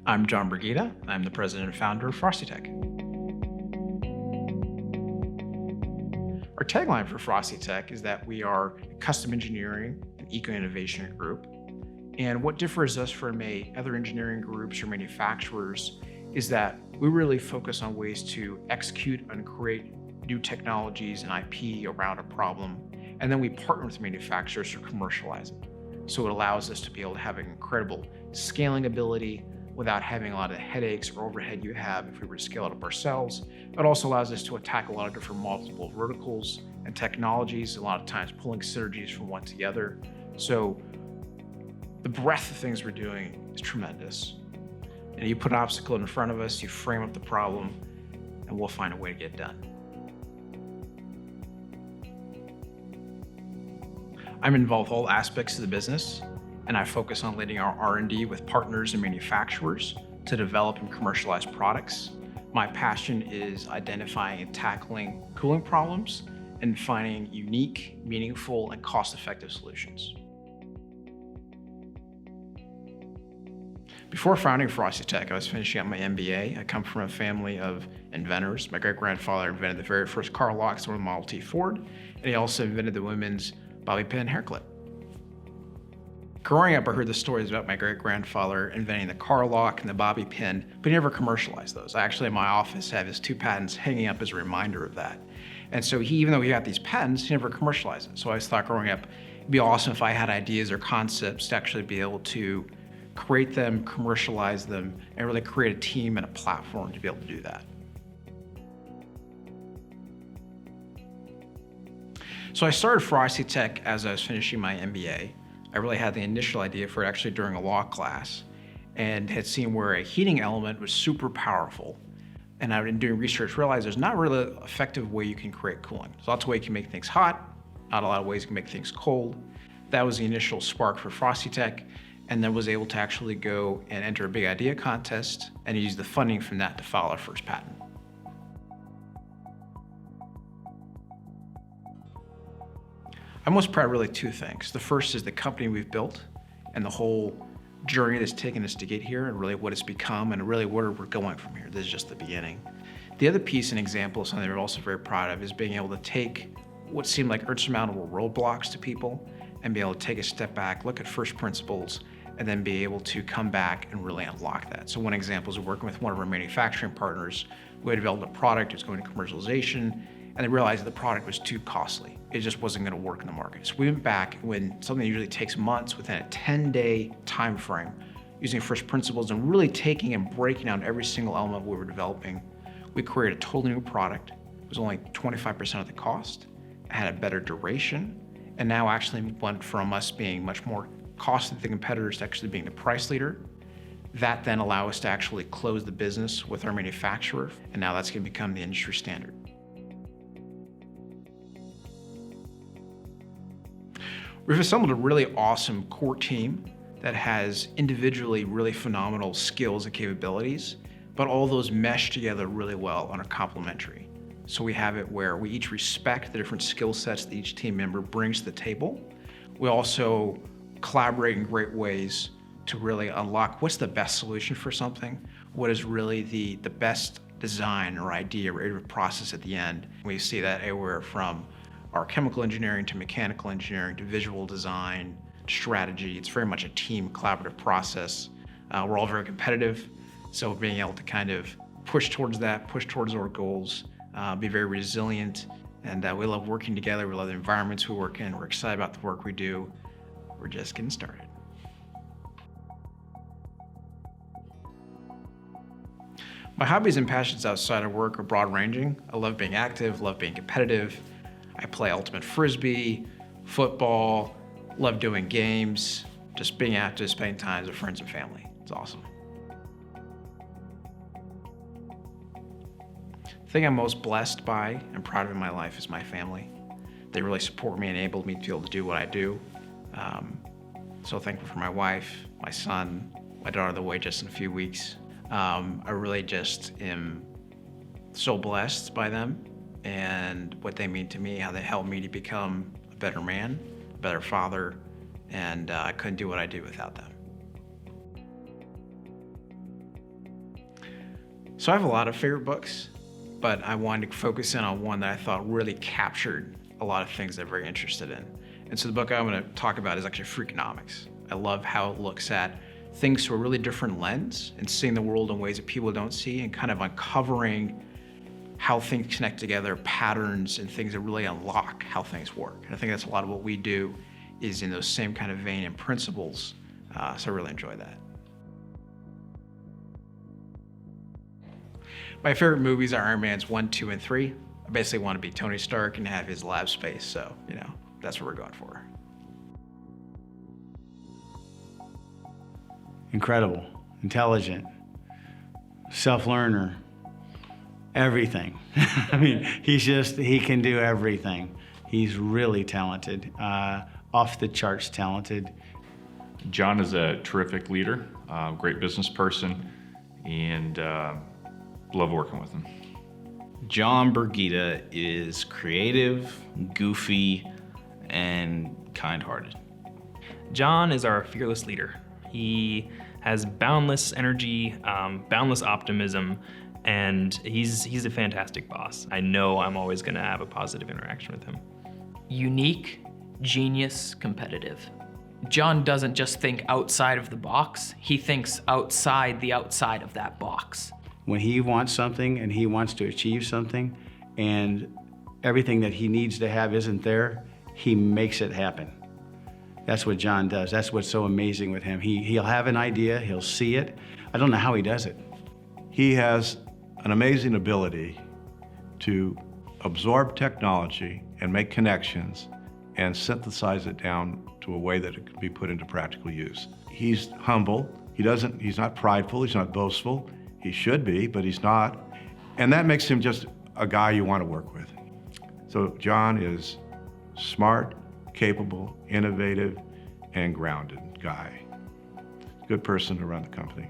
I'm John Bergida. I'm the president and founder of Frosty Tech. Our tagline for Frosty Tech is that we are a custom engineering and eco-innovation group. And what differs us from other engineering groups or manufacturers is that we really focus on ways to execute and create new technologies and IP around a problem. And then we partner with manufacturers to commercialize it. So it allows us to be able to have an incredible scaling ability without having a lot of the headaches or overhead you have if we were to scale it up ourselves. It also allows us to attack a lot of different multiple verticals and technologies, a lot of times pulling synergies from one together. So the breadth of things we're doing is tremendous. And you put an obstacle in front of us, you frame up the problem, and we'll find a way to get it done. I'm involved in all aspects of the business, and I focus on leading our R&D with partners and manufacturers to develop and commercialize products. My passion is identifying and tackling cooling problems and finding unique, meaningful, and cost-effective solutions. Before founding Frosty Tech, I was finishing up my MBA. I come from a family of inventors. My great-grandfather invented the very first car locks on the Model T Ford, and he also invented the women's bobby pin hair clip. Growing up, I heard the stories about my great-grandfather inventing the car lock and the bobby pin, but he never commercialized those. Actually, in my office, I have his 2 patents hanging up as a reminder of that. And so even though he got these patents, he never commercialized it. So I always thought growing up, it'd be awesome if I had ideas or concepts to actually be able to create them, commercialize them, and really create a team and a platform to be able to do that. So I started Frosty Tech as I was finishing my MBA. I really had the initial idea for it actually during a law class and had seen where a heating element was super powerful. And I've been doing research, realized there's not really an effective way you can create cooling. There's lots of ways you can make things hot, not a lot of ways you can make things cold. That was the initial spark for Frosty Tech, and then was able to actually go and enter a big idea contest and use the funding from that to file our first patent. I'm most proud of really 2 things. The first is the company we've built and the whole journey that's taken us to get here and really what it's become and really where we're going from here. This is just the beginning. The other piece and example of something we're also very proud of is being able to take what seemed like insurmountable roadblocks to people and be able to take a step back, look at first principles, and then be able to come back and really unlock that. So one example is working with one of our manufacturing partners. We had developed a product, it was going to commercialization, and they realized the product was too costly. It just wasn't gonna work in the market. So we went back when something usually takes months within a 10-day time frame, using first principles and really taking and breaking down every single element we were developing. We created a totally new product. It was only 25% of the cost. It had a better duration, and now actually went from us being much more costly than competitors to actually being the price leader. That then allowed us to actually close the business with our manufacturer, and now that's gonna become the industry standard. We've assembled a really awesome core team that has individually really phenomenal skills and capabilities, but all those mesh together really well and are complementary. So we have it where we each respect the different skill sets that each team member brings to the table. We also collaborate in great ways to really unlock what's the best solution for something, what is really the best design or idea or iterative process at the end. We see that everywhere from our chemical engineering to mechanical engineering to visual design, strategy. It's very much a team collaborative process. We're all very competitive, so being able to kind of push towards that, push towards our goals, be very resilient, and we love working together. We love the environments we work in. We're excited about the work we do. We're just getting started. My hobbies and passions outside of work are broad-ranging. I love being active, love being competitive. I play ultimate frisbee, football, love doing games, just being active, spending time with friends and family. It's awesome. The thing I'm most blessed by and proud of in my life is my family. They really support me and enabled me to be able to do what I do. So thankful for my wife, my son, my daughter that way just in a few weeks. I really just am so blessed by them and what they mean to me, how they helped me to become a better man, a better father, and I couldn't do what I do without them. So I have a lot of favorite books, but I wanted to focus in on one that I thought really captured a lot of things that I'm very interested in. And so the book I'm going to talk about is actually Freakonomics. I love how it looks at things through a really different lens and seeing the world in ways that people don't see and kind of uncovering how things connect together, patterns and things that really unlock how things work. And I think that's a lot of what we do is in those same kind of vein and principles. So I really enjoy that. My favorite movies are Iron Man's 1, 2, and 3. I basically want to be Tony Stark and have his lab space, so, that's what we're going for. Incredible, intelligent, self-learner, everything. I mean, he can do everything. He's really talented, off the charts talented. John is a terrific leader, great business person, and love working with him. John Bergida is creative, goofy, and kind-hearted. John is our fearless leader. He has boundless energy, boundless optimism, and he's a fantastic boss. I know I'm always gonna have a positive interaction with him. Unique, genius, competitive. John doesn't just think outside of the box, he thinks outside of that box. When he wants something and he wants to achieve something and everything that he needs to have isn't there, he makes it happen. That's what John does. That's what's so amazing with him. He'll have an idea, he'll see it. I don't know how he does it. He has an amazing ability to absorb technology and make connections and synthesize it down to a way that it can be put into practical use. He's humble. He's not prideful. He's not boastful. He should be, but he's not. And that makes him just a guy you want to work with. So John is smart, capable, innovative, and grounded guy. Good person to run the company.